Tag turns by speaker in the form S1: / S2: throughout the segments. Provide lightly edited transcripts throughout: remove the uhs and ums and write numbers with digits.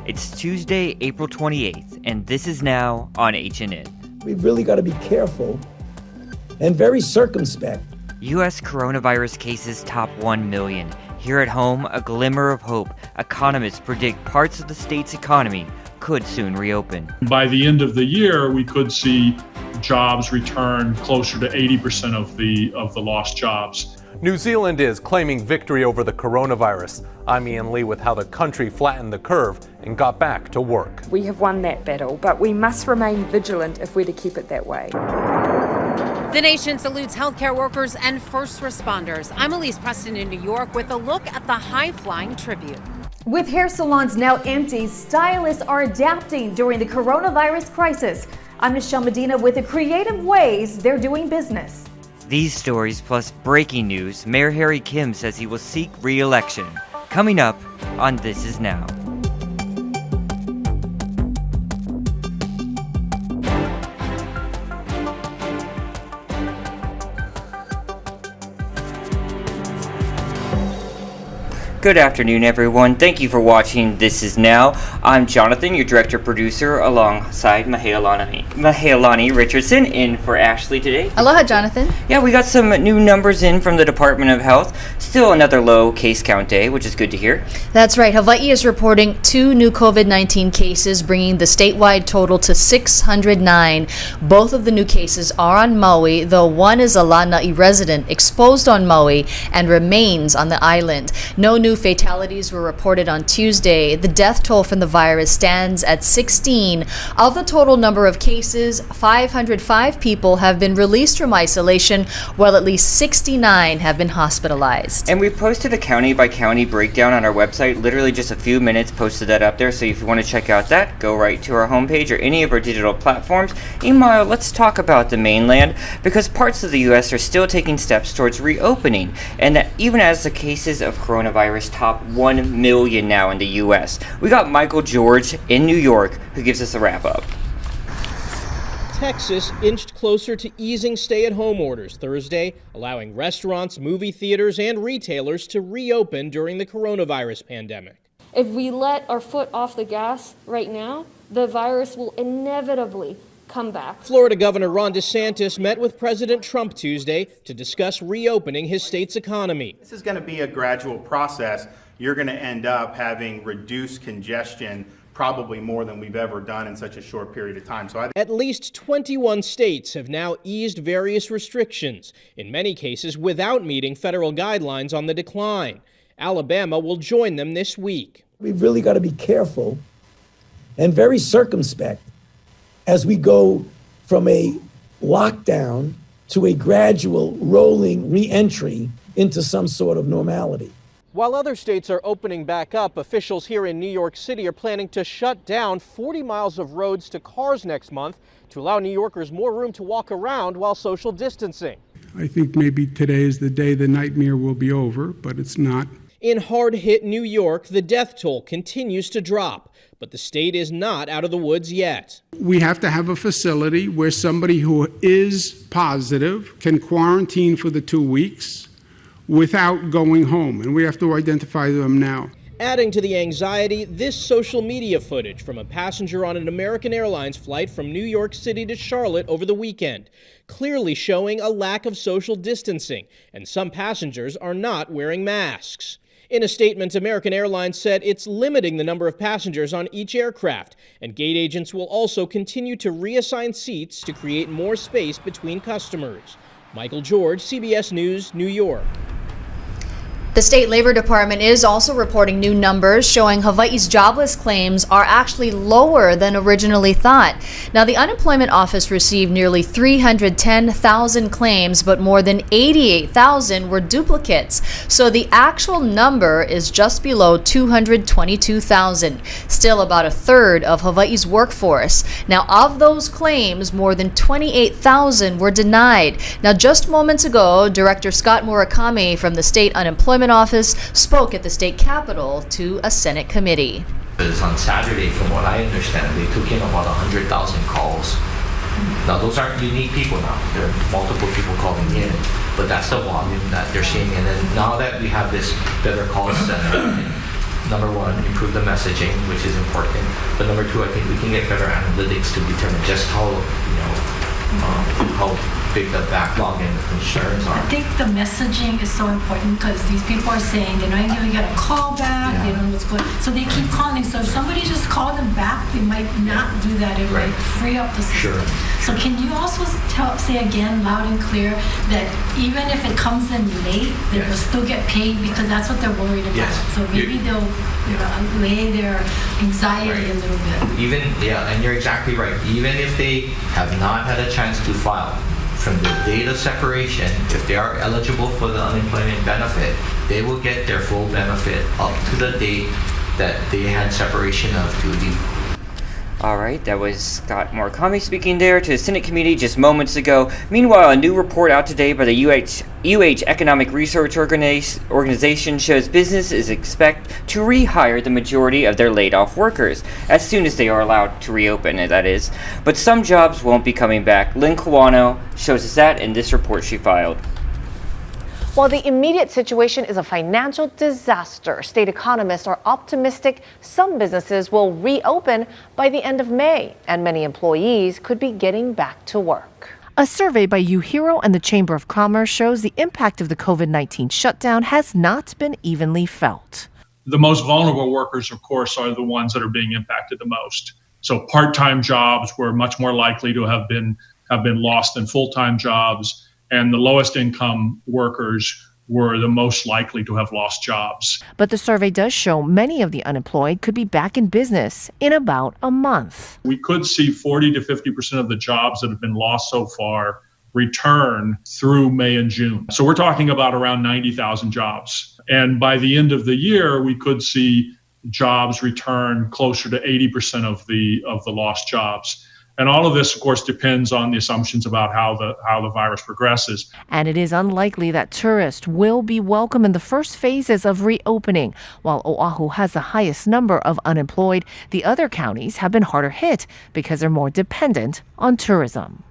S1: It's Tuesday, April 28th, and this is now on HNN.
S2: We've really got to be careful and very circumspect.
S1: U.S. coronavirus cases top 1 million. Here at home, a glimmer of hope. Economists predict parts of the state's economy could soon reopen.
S3: By the end of the year, we could see jobs return closer to 80% of the lost jobs.
S4: New Zealand is claiming victory over the coronavirus. I'm Ian Lee with how the country flattened the curve and got back to work.
S5: We have won that battle, but we must remain vigilant if we're to keep it that way.
S6: The nation salutes healthcare workers and first responders. I'm Elise Preston in New York with a look at the high-flying tribute.
S7: With hair salons now empty, stylists are adapting during the coronavirus crisis. I'm Michelle Medina with the creative ways they're doing business.
S1: These stories plus breaking news, Mayor Harry Kim says he will seek re-election. Coming up on This Is Now. Good afternoon, everyone. Thank you for watching This Is Now. I'm Jonathan, your director-producer, alongside Mahealani Richardson, in for Ashley today.
S8: Aloha, Jonathan.
S1: Yeah, we got some new numbers in from the Department of Health. Still another low case count day, which is good to hear.
S8: That's right. Hawaii is reporting 2 new COVID-19 cases, bringing the statewide total to 609. Both of the new cases are on Maui, though one is a Lanai resident exposed on Maui and remains on the island. No new fatalities were reported on Tuesday. The death toll from the virus stands at 16. Of the total number of cases, 505 people have been released from isolation, while at least 69 have been hospitalized.
S1: And we posted a county-by-county breakdown on our website, literally just a few minutes, posted that up there. So if you want to check out that, go right to our homepage or any of our digital platforms. Meanwhile, let's talk about the mainland, because parts of the U.S. are still taking steps towards reopening. And that even as the cases of coronavirus top 1 million now in the U.S. We got Michael George in New York who gives us a wrap-up.
S9: Texas inched closer to easing stay-at-home orders Thursday, allowing restaurants, movie theaters, and retailers to reopen during the coronavirus pandemic.
S10: If we let our foot off the gas right now, the virus will inevitably come back.
S9: Florida Governor Ron DeSantis met with President Trump Tuesday to discuss reopening his state's economy.
S11: This is going to be a gradual process. You're going to end up having reduced congestion, probably more than we've ever done in such a short period of time.
S9: At least 21 states have now eased various restrictions, in many cases without meeting federal guidelines on the decline. Alabama will join them this week.
S2: We've really got to be careful and very circumspect as we go from a lockdown to a gradual rolling re-entry into some sort of normality.
S9: While other states are opening back up, officials here in New York City are planning to shut down 40 miles of roads to cars next month to allow New Yorkers more room to walk around while social distancing.
S12: I think maybe today is the day the nightmare will be over, but it's not.
S9: In hard-hit New York, the death toll continues to drop, but the state is not out of the woods yet.
S12: We have to have a facility where somebody who is positive can quarantine for the 2 weeks without going home, and we have to identify them now.
S9: Adding to the anxiety, this social media footage from a passenger on an American Airlines flight from New York City to Charlotte over the weekend, clearly showing a lack of social distancing, and some passengers are not wearing masks. In a statement, American Airlines said it's limiting the number of passengers on each aircraft, and gate agents will also continue to reassign seats to create more space between customers. Michael George, CBS News, New York.
S8: The State Labor Department is also reporting new numbers showing Hawaii's jobless claims are actually lower than originally thought. Now, the Unemployment Office received nearly 310,000 claims, but more than 88,000 were duplicates. So the actual number is just below 222,000, still about a third of Hawaii's workforce. Now, of those claims, more than 28,000 were denied. Now, just moments ago, Director Scott Murakami from the State Unemployment Office spoke at the state capitol to a Senate committee.
S13: On Saturday, from what I understand, they took in about 100,000 calls. Now, those aren't unique people now. There are multiple people calling in, but that's the volume that they're seeing. And then now that we have this better call center, number one, improve the messaging, which is important. But number two, I think we can get better analytics to determine just how big the backlog and concerns are.
S14: I think the messaging is so important because these people are saying they're not even going to get a call back. They don't know what's going on. So they keep calling. So if somebody just called them back, they might not do that. It might free up the system. So can you also say again, loud and clear, that even if it comes in late, they will still get paid because that's what they're worried about. So maybe they'll allay their anxiety a little bit.
S13: And you're exactly right. Even if they have not had a chance to file, from the date of separation, if they are eligible for the unemployment benefit, they will get their full benefit up to the date that they had separation of duty.
S1: All right, that was Scott Murakami speaking there to the Senate committee just moments ago. Meanwhile, a new report out today by the UH Economic Research Organization shows businesses expect to rehire the majority of their laid-off workers as soon as they are allowed to reopen, that is. But some jobs won't be coming back. Lynn Kawano shows us that in this report she filed.
S15: While the immediate situation is a financial disaster, state economists are optimistic some businesses will reopen by the end of May, and many employees could be getting back to work.
S16: A survey by UHERO and the Chamber of Commerce shows the impact of the COVID-19 shutdown has not been evenly felt.
S3: The most vulnerable workers, of course, are the ones that are being impacted the most. So part-time jobs were much more likely to have been lost than full-time jobs. And the lowest income workers were the most likely to have lost jobs.
S16: But the survey does show many of the unemployed could be back in business in about a month.
S3: We could see 40 to 50% of the jobs that have been lost so far return through May and June. So we're talking about around 90,000 jobs. And by the end of the year, we could see jobs return closer to 80% of the lost jobs. And all of this, of course, depends on the assumptions about how the virus progresses.
S16: And it is unlikely that tourists will be welcome in the first phases of reopening. While Oahu has the highest number of unemployed, the other counties have been harder hit because they're more dependent on tourism.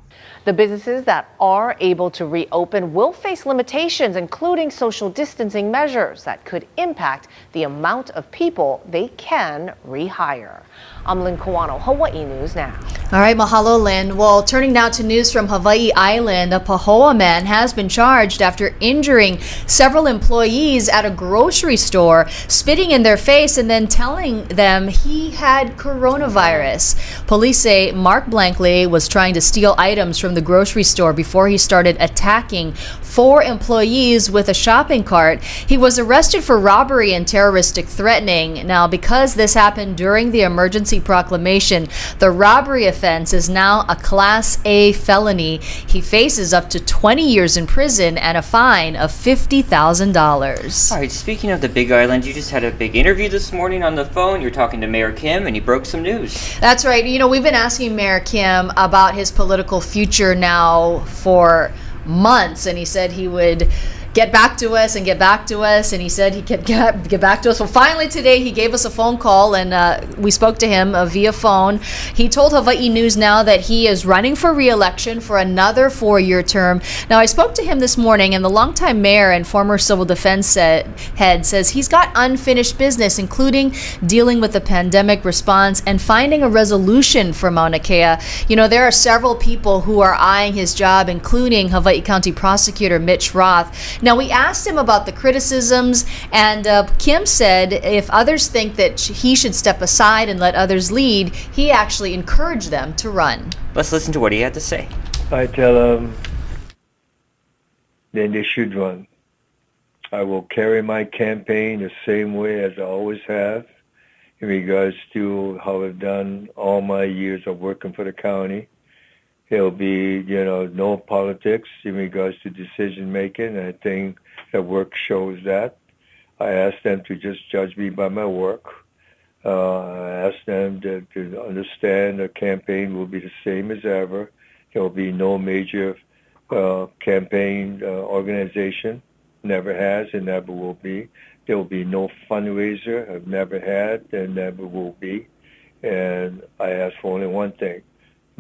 S15: The businesses that are able to reopen will face limitations, including social distancing measures that could impact the amount of people they can rehire. I'm Lynn Kawano, Hawaii News Now.
S8: All right, mahalo, Lynn. Well, turning now to news from Hawaii Island, a Pahoa man has been charged after injuring several employees at a grocery store, spitting in their face and then telling them he had coronavirus. Police say Mark Blankley was trying to steal items from the grocery store before he started attacking 4 employees with a shopping cart. He was arrested for robbery and terroristic threatening. Now, because this happened during the emergency proclamation, the robbery offense is now a Class A felony. He faces up to 20 years in prison and a fine of $50,000.
S1: All right, speaking of the Big Island, you just had a big interview this morning on the phone. You're talking to Mayor Kim, and he broke some news.
S8: That's right. You know, we've been asking Mayor Kim about his political future now for months, and he said he would get back to us, and he said he could get back to us. Well, finally today he gave us a phone call, and we spoke to him via phone. He told Hawaii News Now that he is running for re-election for another 4-year term. Now, I spoke to him this morning, and the longtime mayor and former civil defense head says he's got unfinished business, including dealing with the pandemic response and finding a resolution for Mauna Kea. You know, there are several people who are eyeing his job, including Hawaii County Prosecutor Mitch Roth. Now, we asked him about the criticisms, and Kim said if others think that he should step aside and let others lead, he actually encouraged them to run.
S1: Let's listen to what he had to say.
S17: I tell them then they should run. I will carry my campaign the same way as I always have in regards to how I've done all my years of working for the county. There'll be, no politics in regards to decision making. And I think the work shows that. I asked them to just judge me by my work. I asked them to understand the campaign will be the same as ever. There will be no major campaign organization. Never has and never will be. There will be no fundraiser. I've never had and never will be. And I ask for only one thing.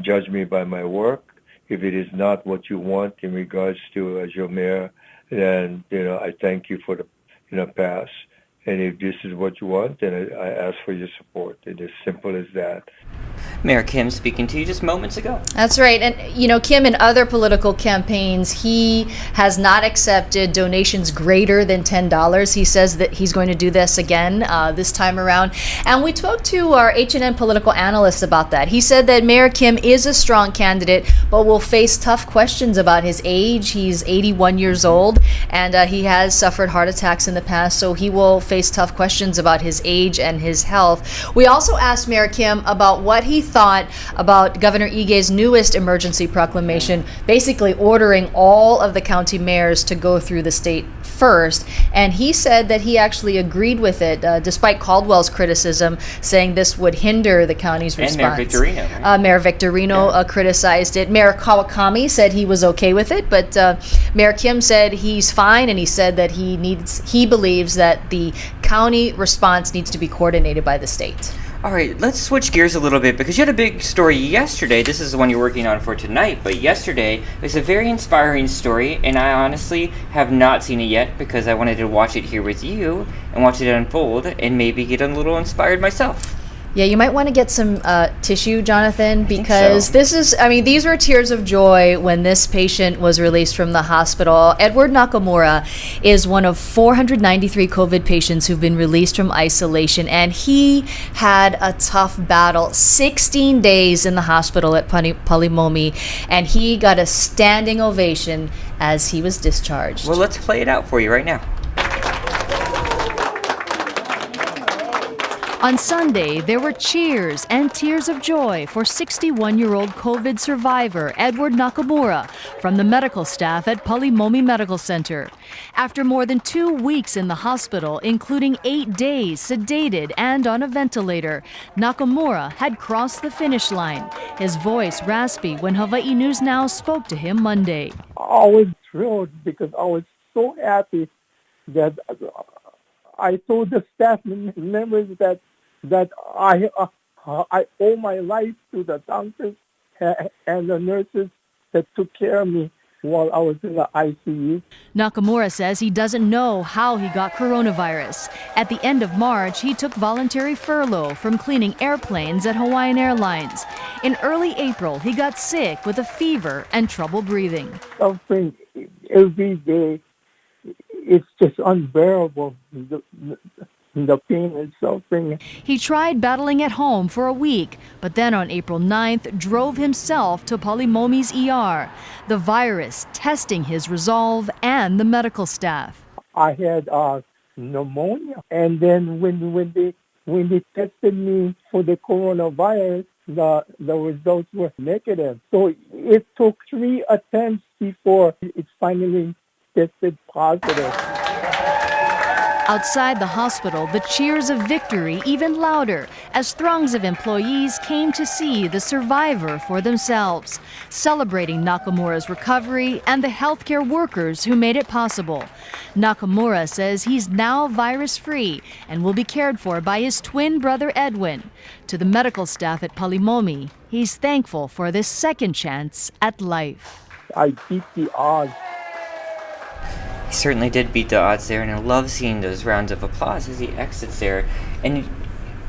S17: Judge me by my work. If it is not what you want in regards to as your mayor, then I thank you for the past, And if this is what you want, then I ask for your support. It's as simple as that.
S1: Mayor Kim speaking to you just moments ago.
S8: That's right. And, you know, Kim, in other political campaigns, he has not accepted donations greater than $10. He says that he's going to do this again this time around. And we talked to our HNN political analyst about that. He said that Mayor Kim is a strong candidate, but will face tough questions about his age. He's 81 years old, and he has suffered heart attacks in the past, so he will face tough questions about his age and his health. We also asked Mayor Kim about what he thought about Governor Ige's newest emergency proclamation, basically ordering all of the county mayors to go through the state first. And he said that he actually agreed with it, despite Caldwell's criticism, saying this would hinder the county's response.
S1: And Mayor Victorino. Right?
S8: Mayor Victorino criticized it. Mayor Kawakami said he was okay with it, but Mayor Kim said he's fine, and he said that he believes that the county response needs to be coordinated by the state.
S1: All right, let's switch gears a little bit because you had a big story yesterday. This is the one you're working on for tonight, but yesterday it was a very inspiring story, and I honestly have not seen it yet because I wanted to watch it here with you and watch it unfold and maybe get a little inspired myself.
S8: Yeah, you might want to get some tissue, Jonathan, because
S1: so.
S8: These were tears of joy when this patient was released from the hospital. Edward Nakamura is one of 493 COVID patients who've been released from isolation, and he had a tough battle, 16 days in the hospital at Palimomi, and he got a standing ovation as he was discharged.
S1: Well, let's play it out for you right now.
S16: On Sunday, there were cheers and tears of joy for 61-year-old COVID survivor Edward Nakamura from the medical staff at Palimomi Medical Center. After more than 2 weeks in the hospital, including 8 days sedated and on a ventilator, Nakamura had crossed the finish line, his voice raspy when Hawaii News Now spoke to him Monday.
S18: I was thrilled because I was so happy that I told the staff members that I owe my life to the doctors and the nurses that took care of me while I was in the ICU.
S16: Nakamura says he doesn't know how he got coronavirus. At the end of March, he took voluntary furlough from cleaning airplanes at Hawaiian Airlines. In early April, he got sick with a fever and trouble breathing.
S18: Suffering every day, it's just unbearable. The pain and suffering.
S16: He tried battling at home for a week, but then on April 9th drove himself to Palimomi's ER, the virus testing his resolve and the medical staff.
S18: I had pneumonia, and then when they tested me for the coronavirus, the results were negative. So it took 3 attempts before it finally tested positive.
S16: Outside the hospital, the cheers of victory even louder as throngs of employees came to see the survivor for themselves, celebrating Nakamura's recovery and the healthcare workers who made it possible. Nakamura says he's now virus-free and will be cared for by his twin brother Edwin. To the medical staff at Palimomi, he's thankful for this second chance at life.
S18: I beat the odds.
S1: He certainly did beat the odds there, and I love seeing those rounds of applause as he exits there. And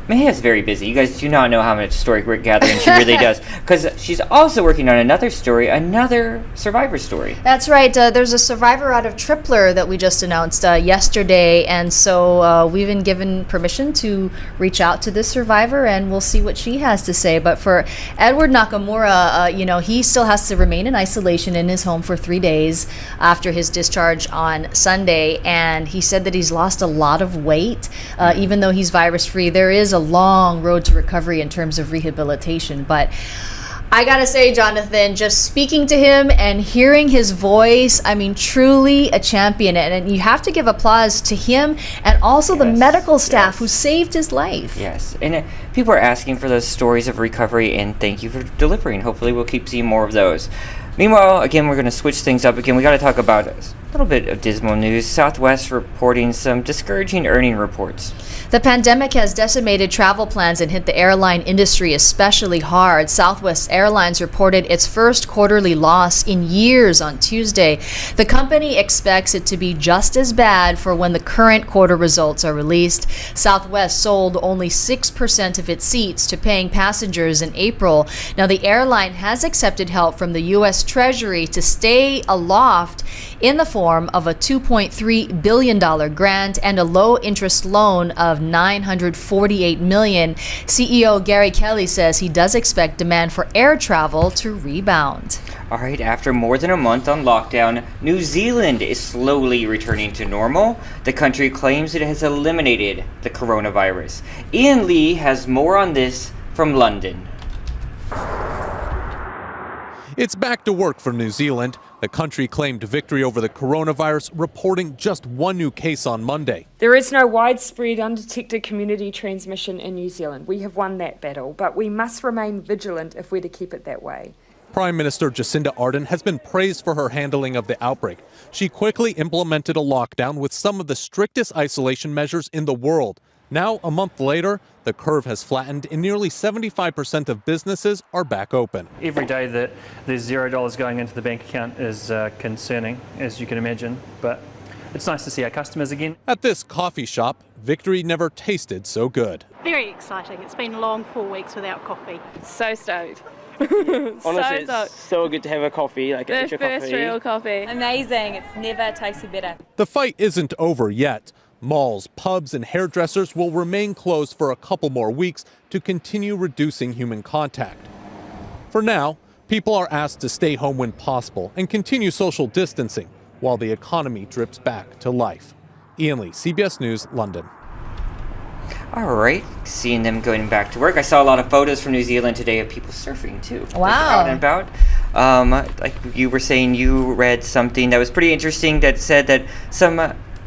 S1: Maya's very busy. You guys do not know how much story we're gathering she really does, because she's also working on another story, another survivor story.
S8: That's right. There's a survivor out of Tripler that we just announced yesterday, and so we've been given permission to reach out to this survivor, and we'll see what she has to say. But for Edward Nakamura, he still has to remain in isolation in his home for 3 days after his discharge on Sunday, and he said that he's lost a lot of weight, even though he's virus-free. There is a long road to recovery in terms of rehabilitation, but I gotta say, Jonathan, just speaking to him and hearing his voice, I mean, truly a champion. And you have to give applause to him and also the medical staff who saved his life.
S1: Yes, and people are asking for those stories of recovery, and thank you for delivering. Hopefully we'll keep seeing more of those. Meanwhile, again, we're going to switch things up again. We got to talk about A little bit of dismal news. Southwest reporting some discouraging earning reports.
S8: The pandemic has decimated travel plans and hit the airline industry especially hard. Southwest Airlines reported its first quarterly loss in years on Tuesday. The company expects it to be just as bad for when the current quarter results are released. Southwest sold only 6% of its seats to paying passengers in April. Now, the airline has accepted help from the U.S. Treasury to stay aloft in the form of a $2.3 billion grant and a low-interest loan of $948 million. CEO Gary Kelly says he does expect demand for air travel to rebound.
S1: All right, after more than a month on lockdown, New Zealand is slowly returning to normal. The country claims it has eliminated the coronavirus. Ian Lee has more on this from London.
S4: It's back to work for New Zealand. The country claimed victory over the coronavirus, reporting just one new case on Monday.
S5: There is no widespread undetected community transmission in New Zealand. We have won that battle, but we must remain vigilant if we're to keep it that way.
S4: Prime Minister Jacinda Ardern has been praised for her handling of the outbreak. She quickly implemented a lockdown with some of the strictest isolation measures in the world. Now, a month later, the curve has flattened and nearly 75% of businesses are back open.
S19: Every day that there's $0 going into the bank account is concerning, as you can imagine, but it's nice to see our customers again.
S4: At this coffee shop, victory never tasted so good.
S20: Very exciting. It's been a long 4 weeks without coffee.
S21: So stoked.
S22: Honestly, it's so good to have a coffee, like an extra coffee.
S21: The first real coffee. Amazing. It's never tasted better.
S4: The fight isn't over yet. Malls, pubs, and hairdressers will remain closed for a couple more weeks to continue reducing human contact. For now, people are asked to stay home when possible and continue social distancing while the economy drips back to life. Ian Lee, CBS News, London.
S1: All right, seeing them going back to work. I saw a lot of photos from New Zealand today of people surfing too.
S8: Wow.
S1: Out and about. Like you were saying, you read something that was pretty interesting that said that some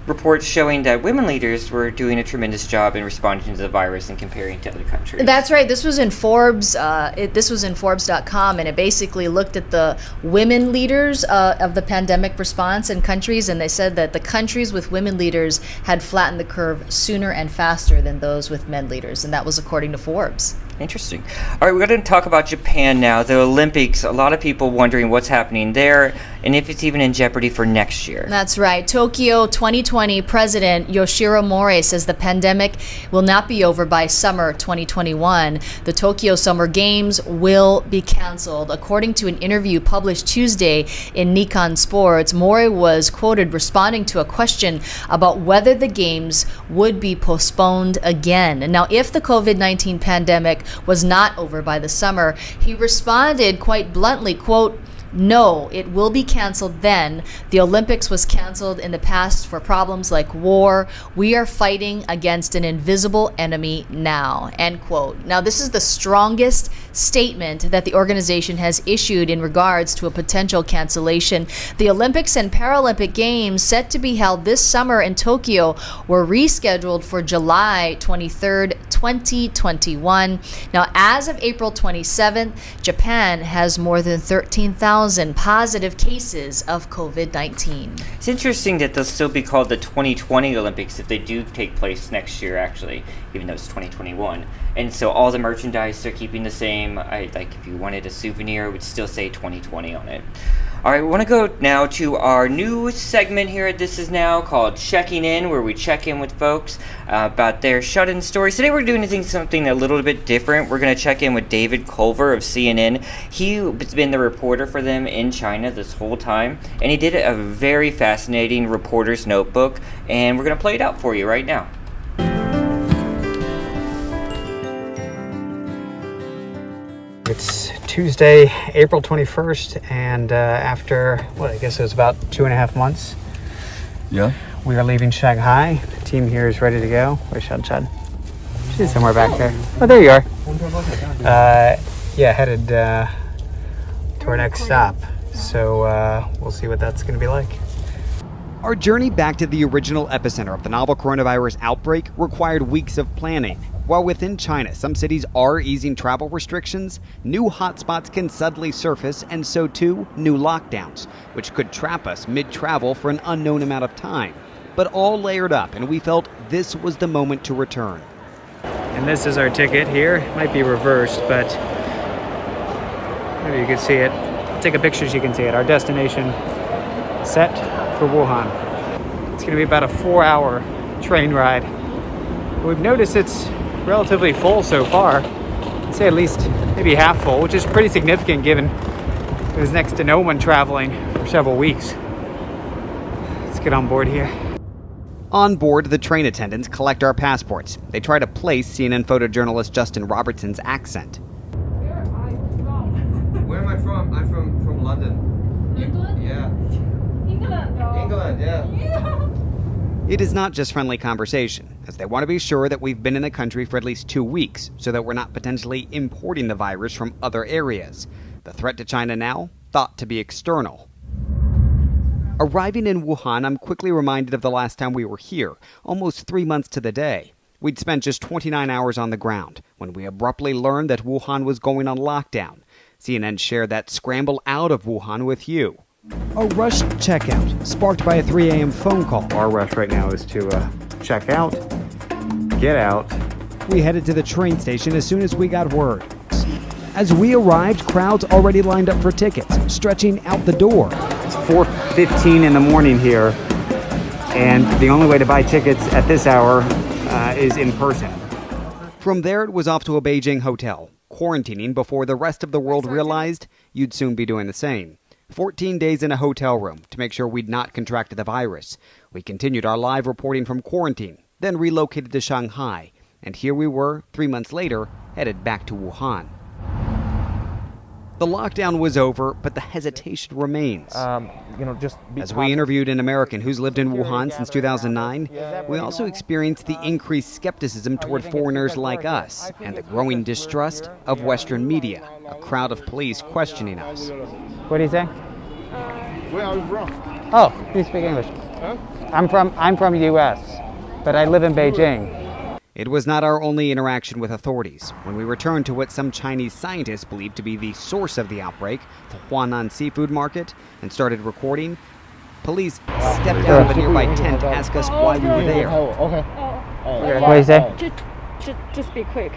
S1: reports showing that women leaders were doing a tremendous job in responding to the virus and comparing to other countries.
S8: That's right. This was in Forbes. This was in Forbes.com, and it basically looked at the women leaders of the pandemic response in countries, and they said that the countries with women leaders had flattened the curve sooner and faster than those with men leaders, and that was according to Forbes.
S1: Interesting. All right, we're going to talk about Japan now. The Olympics, a lot of people wondering what's happening there and if it's even in jeopardy for next year.
S8: That's right. Tokyo 2020 President Yoshiro Mori says the pandemic will not be over by summer 2021. The Tokyo Summer Games will be canceled. According to an interview published Tuesday in Nikkan Sports, Mori was quoted responding to a question about whether the games would be postponed again. Now, if the COVID-19 pandemic was not over by the summer, he responded quite bluntly, quote, "No, it will be canceled then. The Olympics was canceled in the past for problems like war. We are fighting against an invisible enemy now," end quote. Now, this is the strongest statement that the organization has issued in regards to a potential cancellation. The Olympics and Paralympic Games, set to be held this summer in Tokyo, were rescheduled for July 23rd, 2021. Now, as of April 27th, Japan has more than 13,000 positive cases of COVID-19.
S1: It's interesting that they'll still be called the 2020 Olympics if they do take place next year, actually, even though it's 2021. And so all the merchandise they're keeping the same. If you wanted a souvenir, it would still say 2020 on it. All right, we want to go now to our new segment here at This Is Now called Checking In, where we check in with folks about their shut-in stories. Today we're doing something a little bit different. We're going to check in with David Culver of CNN. He's been the reporter for them in China this whole time, and he did a very fascinating reporter's notebook, and we're going to play it out for you right now.
S23: It's Tuesday, April 21st, and after, I guess it was about 2.5 months.
S24: Yeah.
S23: We are leaving Shanghai. The team here is ready to go. Where's Chad? She's somewhere back there. Oh, there you are. Headed to our next stop. So we'll see what that's going to be like.
S25: Our journey back to the original epicenter of the novel coronavirus outbreak required weeks of planning.
S6: While within China, some cities are easing travel restrictions, new hotspots can suddenly surface, and so too new lockdowns, which could trap us mid-travel for an unknown amount of time. But all layered up, and we felt this was the moment to return.
S23: And this is our ticket here. It might be reversed, but maybe you can see it. Take a picture so you can see it. Our destination set for Wuhan. It's going to be about a 4-hour train ride. We've noticed it's relatively full so far. I'd say at least maybe half full, which is pretty significant given there's next to no one traveling for several weeks. Let's get on board here.
S6: On board, the train attendants collect our passports. They try to place CNN photojournalist Justin Robertson's accent.
S7: Where am I from? I'm from London.
S14: England?
S7: Yeah.
S14: England, no.
S7: England, yeah.
S6: It is not just friendly conversation, as they want to be sure that we've been in the country for at least 2 weeks, so that we're not potentially importing the virus from other areas. The threat to China now, thought to be external. Arriving in Wuhan, I'm quickly reminded of the last time we were here, almost 3 months to the day. We'd spent just 29 hours on the ground, when we abruptly learned that Wuhan was going on lockdown. CNN shared that scramble out of Wuhan with you. A rushed checkout, sparked by a 3 a.m. phone call.
S23: Our rush right now is to check out, get out.
S6: We headed to the train station as soon as we got word. As we arrived, crowds already lined up for tickets, stretching out the door.
S23: It's 4:15 in the morning here, and the only way to buy tickets at this hour is in person.
S6: From there, it was off to a Beijing hotel, quarantining before the rest of the world realized you'd soon be doing the same. 14 days in a hotel room to make sure we'd not contracted the virus. We continued our live reporting from quarantine, then relocated to Shanghai. And here we were, 3 months later, headed back to Wuhan. The lockdown was over, but the hesitation remains. As we interviewed an American who's lived in Wuhan since 2009, we also experienced the increased skepticism toward foreigners like us and the growing distrust of Western media, a crowd of police questioning us.
S23: What do you say?
S7: Where are you from?
S23: Oh, you speak English.
S7: Huh?
S23: I'm from U.S., but I live in Beijing.
S6: It was not our only interaction with authorities. When we returned to what some Chinese scientists believed to be the source of the outbreak, the Huanan seafood market, and started recording, police stepped out of a nearby tent to ask us why we were there.
S23: What do you say?
S21: Just be quick.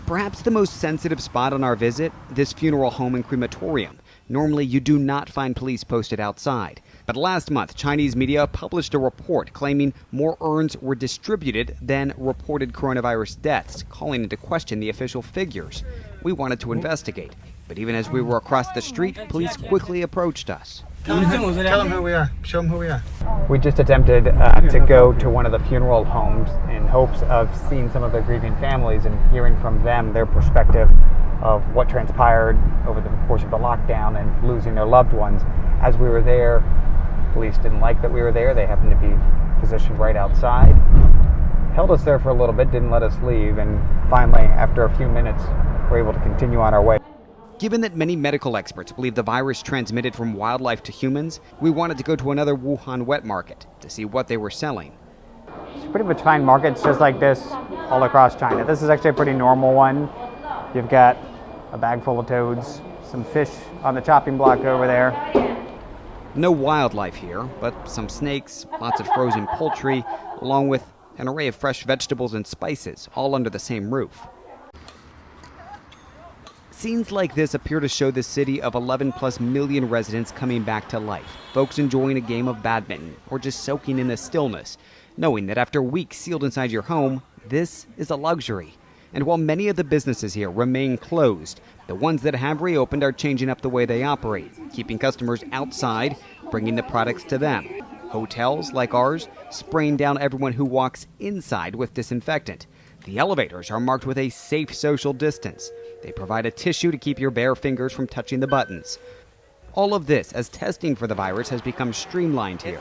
S6: Perhaps the most sensitive spot on our visit, this funeral home and crematorium. Normally, you do not find police posted outside. But last month, Chinese media published a report claiming more urns were distributed than reported coronavirus deaths, calling into question the official figures. We wanted to investigate, but even as we were across the street, police quickly approached us.
S23: Tell them who we are. Show them who we are. We just attempted to go to one of the funeral homes in hopes of seeing some of the grieving families and hearing from them their perspective of what transpired over the course of the lockdown and losing their loved ones. As we were there, police didn't like that we were there. They happened to be positioned right outside. Held us there for a little bit, didn't let us leave, and finally, after a few minutes, we were able to continue on our way.
S6: Given that many medical experts believe the virus transmitted from wildlife to humans, we wanted to go to another Wuhan wet market to see what they were selling.
S23: You pretty much find markets just like this all across China. This is actually a pretty normal one. You've got a bag full of toads, some fish on the chopping block over there.
S6: No wildlife here, but some snakes, lots of frozen poultry, along with an array of fresh vegetables and spices, all under the same roof. Scenes like this appear to show the city of 11+ million residents coming back to life, folks enjoying a game of badminton or just soaking in the stillness, knowing that after weeks sealed inside your home, this is a luxury. And while many of the businesses here remain closed, the ones that have reopened are changing up the way they operate, keeping customers outside, bringing the products to them. Hotels, like ours, spraying down everyone who walks inside with disinfectant. The elevators are marked with a safe social distance. They provide a tissue to keep your bare fingers from touching the buttons. All of this as testing for the virus has become streamlined here.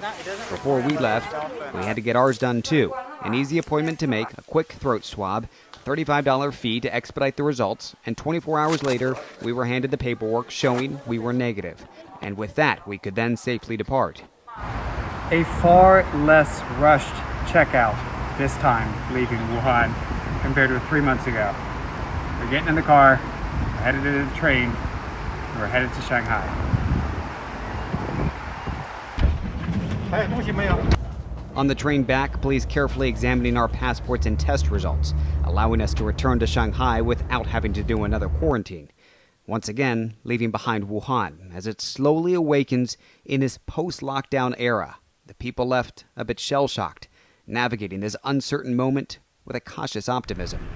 S6: Before we left, we had to get ours done too. An easy appointment to make, a quick throat swab, $35 fee to expedite the results, and 24 hours later, we were handed the paperwork showing we were negative. And with that, we could then safely depart.
S23: A far less rushed checkout this time leaving Wuhan. compared with 3 months ago. We're getting in the car, we're headed to the train, and we're headed to Shanghai.
S6: On the train back, police carefully examining our passports and test results, allowing us to return to Shanghai without having to do another quarantine. Once again, leaving behind Wuhan as it slowly awakens in this post-lockdown era. The people left a bit shell-shocked, navigating this uncertain moment with a cautious optimism.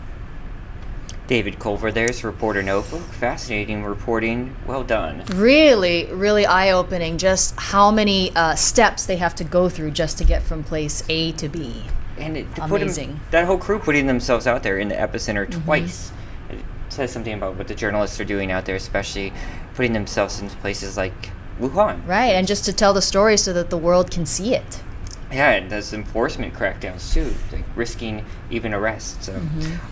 S1: David Culver, there's Reporter Notebook. Fascinating reporting. Well done.
S8: Really, really eye-opening just how many steps they have to go through just to get from place A to B.
S1: And
S8: amazing.
S1: That whole crew putting themselves out there in the epicenter twice. It says something about what the journalists are doing out there, especially putting themselves into places like Wuhan.
S8: Right, and just to tell the story so that the world can see it.
S1: Yeah, and those enforcement crackdowns too, like risking even arrest. So,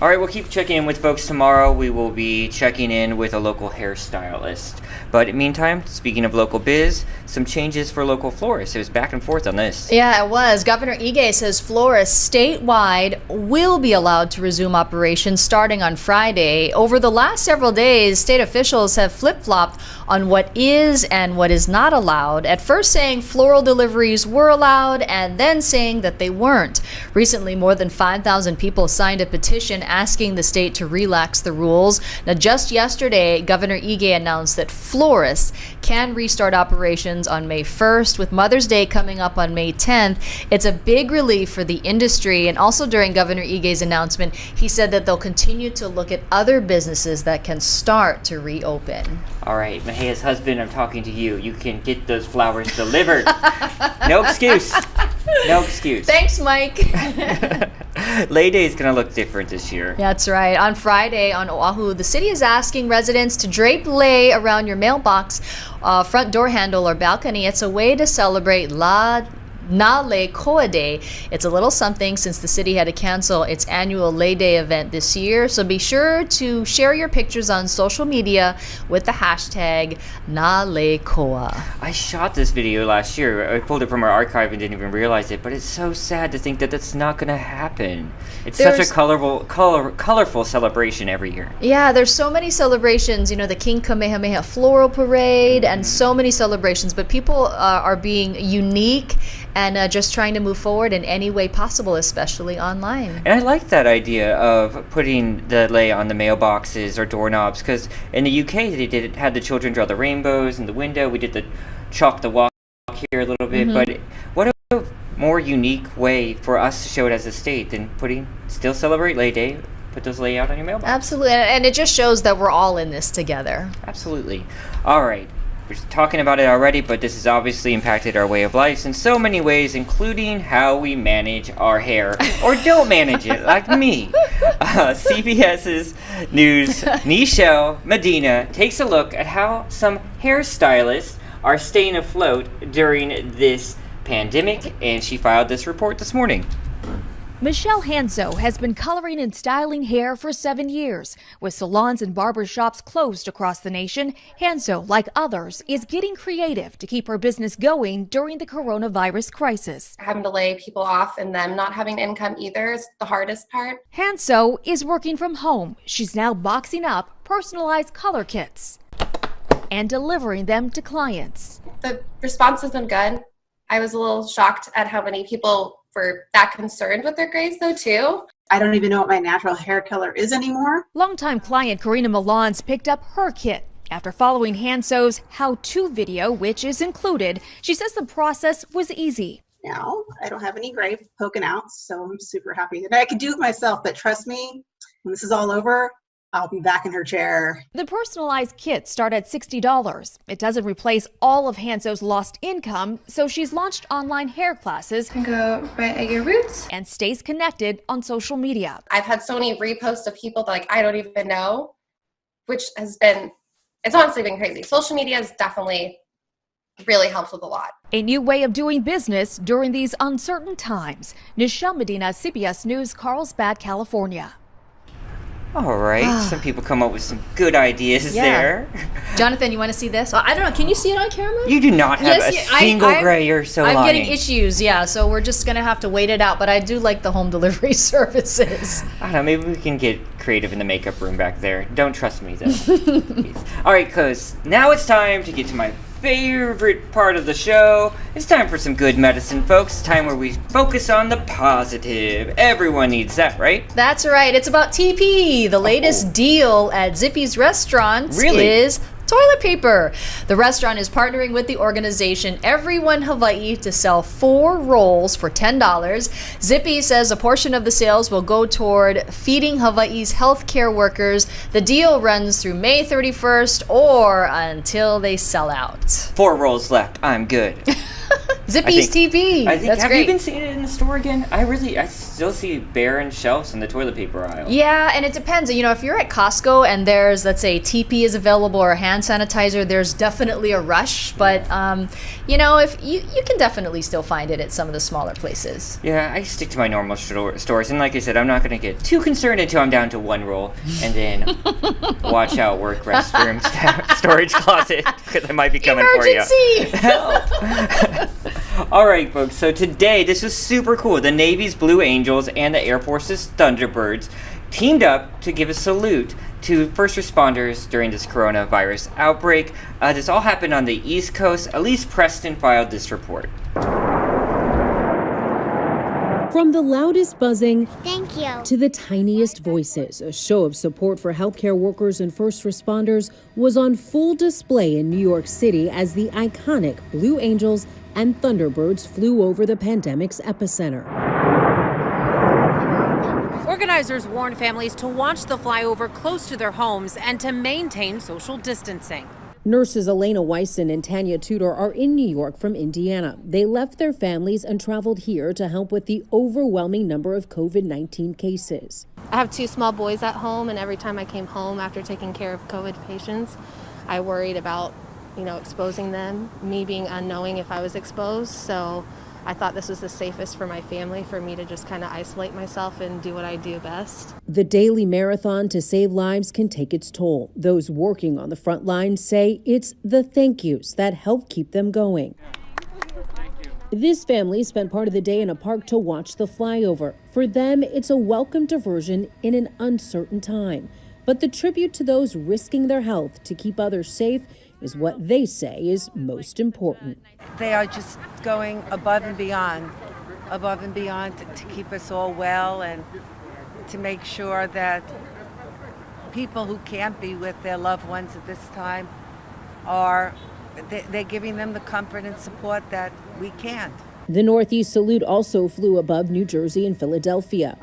S1: all right, we'll keep checking in with folks tomorrow. We will be checking in with a local hairstylist. But in the meantime, speaking of local biz, some changes for local florists. It was back and forth on this.
S8: Yeah, it was. Governor Ige says florists statewide will be allowed to resume operations starting on Friday. Over the last several days, state officials have flip-flopped on what is and what is not allowed. At first saying floral deliveries were allowed and then saying that they weren't. Recently, more than 5,000 people signed a petition asking the state to relax the rules. Now, just yesterday, Governor Ige announced that florists can restart operations on May 1st, with Mother's Day coming up on May 10th. It's a big relief for the industry. And also during Governor Ige's announcement, he said that they'll continue to look at other businesses that can start to reopen.
S1: All right, Mahia's husband, I'm talking to you. You can get those flowers delivered. No excuse. No excuse.
S8: Thanks, Mike.
S1: Lay Day is going to look different this year.
S8: That's right. On Friday on Oahu, the city is asking residents to drape lei around your mailbox, front door handle, or balcony. It's a way to celebrate Nale Koa Day. It's a little something since the city had to cancel its annual Lay Day event this year. So be sure to share your pictures on social media with the hashtag Nale Koa.
S1: I shot this video last year. I pulled it from our archive and didn't even realize it, but it's so sad to think that that's not going to happen. It's such a colorful celebration every year.
S8: Yeah, there's so many celebrations, the King Kamehameha Floral Parade and so many celebrations, but people are being unique and just trying to move forward in any way possible, especially online.
S1: And I like that idea of putting the lei on the mailboxes or doorknobs, because in the UK they had the children draw the rainbows in the window. We did the chalk the walk here a little bit, but what a more unique way for us to show it as a state than still celebrate Lay Day, put those lei out on your mailbox.
S8: Absolutely, and it just shows that we're all in this together.
S1: Absolutely. All right. We're talking about it already, but this has obviously impacted our way of life in so many ways, including how we manage our hair or don't manage it, like me. CBS's News' Nichelle Medina takes a look at how some hairstylists are staying afloat during this pandemic, and she filed this report this morning.
S2: Michelle Hanso has been coloring and styling hair for 7 years. With salons and barbershops closed across the nation, Hanso, like others, is getting creative to keep her business going during the coronavirus crisis.
S10: Having to lay people off and them not having income either is the hardest part.
S2: Hanso is working from home. She's now boxing up personalized color kits and delivering them to clients.
S10: The response has been good. I was a little shocked at how many people were that concerned with their grays though too.
S11: I don't even know what my natural hair color is anymore.
S2: Longtime client Karina Milans picked up her kit after following Hanso's how-to video, which is included. She says the process was easy.
S11: Now, I don't have any gray poking out, so I'm super happy that I could do it myself, but trust me, when this is all over, I'll be back in her chair.
S2: The personalized kits start at $60. It doesn't replace all of Hanso's lost income, so she's launched online hair classes.
S10: Go right at your roots.
S2: And stays connected on social media.
S10: I've had so many reposts of people that I don't even know, which has been, it's honestly been crazy. Social media has definitely really helps with a lot.
S2: A new way of doing business during these uncertain times. Nichelle Medina, CBS News, Carlsbad, California.
S1: All right. Some people come up with some good ideas there.
S8: Jonathan, you want to see this? I don't know. Can you see it on camera?
S1: You do not have a single gray. You're so lying.
S8: I'm getting issues, so we're just going to have to wait it out. But I do like the home delivery services.
S1: I don't know. Maybe we can get creative in the makeup room back there. Don't trust me, though. All right, cuz now it's time to get to my favorite part of the show. It's time for some good medicine, folks. It's time where we focus on the positive. Everyone needs that, right?
S8: That's right. It's about TP. The latest deal at Zippy's restaurants is toilet paper. The restaurant is partnering with the organization Everyone Hawaii to sell 4 rolls for $10. Zippy says a portion of the sales will go toward feeding Hawaii's healthcare workers. The deal runs through May 31st or until they sell out.
S1: 4 rolls left. I'm good.
S8: Zippy's TP. That's
S1: have
S8: great.
S1: you been seeing it in the store again? I still see barren shelves in the toilet paper aisle.
S8: Yeah, and it depends. If you're at Costco and there's, let's say, TP is available or hand sanitizer, there's definitely a rush. But, if you can definitely still find it at some of the smaller places.
S1: Yeah, I stick to my normal stores. And like I said, I'm not going to get too concerned until I'm down to 1 roll. And then watch out, work restroom, storage closet, because I might be coming for you.
S8: Emergency!
S1: Help! All right, folks. So today, this was super cool. The Navy's Blue Angels and the Air Force's Thunderbirds teamed up to give a salute to first responders during this coronavirus outbreak. This all happened on the East Coast. Elise Preston filed this report.
S9: From the loudest buzzing
S12: thank you
S9: to the tiniest voices, a show of support for healthcare workers and first responders was on full display in New York City as the iconic Blue Angels and Thunderbirds flew over the pandemic's epicenter.
S13: Organizers warned families to watch the flyover close to their homes and to maintain social distancing.
S9: Nurses Elena Wyson and Tanya Tudor are in New York from Indiana. They left their families and traveled here to help with the overwhelming number of COVID-19 cases.
S24: I have 2 small boys at home, and every time I came home after taking care of COVID patients, I worried about, exposing them, me being unknowing if I was exposed. So I thought this was the safest for my family, for me to just kind of isolate myself and do what I do best.
S9: The daily marathon to save lives can take its toll. Those working on the front lines say it's the thank yous that help keep them going. This family spent part of the day in a park to watch the flyover. For them, it's a welcome diversion in an uncertain time. But the tribute to those risking their health to keep others safe is what they say is most important.
S25: They are just going above and beyond to keep us all well and to make sure that people who can't be with their loved ones at this time they're giving them the comfort and support that we can't.
S9: The Northeast salute also flew above New Jersey and Philadelphia.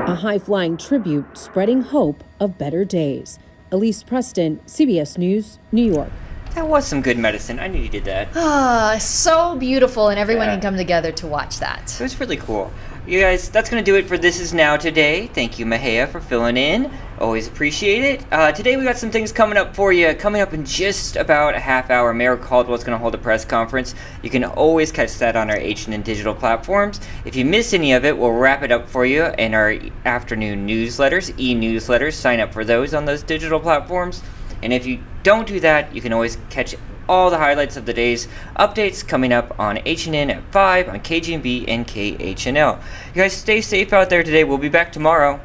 S9: A high-flying tribute spreading hope of better days. Elise Preston, CBS News, New York.
S1: That was some good medicine. I needed that.
S8: So beautiful, and everyone can come together to watch that.
S1: It was really cool. You guys, that's going to do it for This Is Now Today. Thank you, Mahea, for filling in. Always appreciate it. Today we got some things coming up for you. Coming up in just about a half hour, Mayor Caldwell's going to hold a press conference. You can always catch that on our HNN Digital platforms. If you miss any of it, we'll wrap it up for you in our afternoon newsletters, e-newsletters. Sign up for those on those digital platforms. And if you don't do that, you can always catch all the highlights of the day's updates coming up on HNN at 5 on KGMB and KHNL. You guys stay safe out there today. We'll be back tomorrow.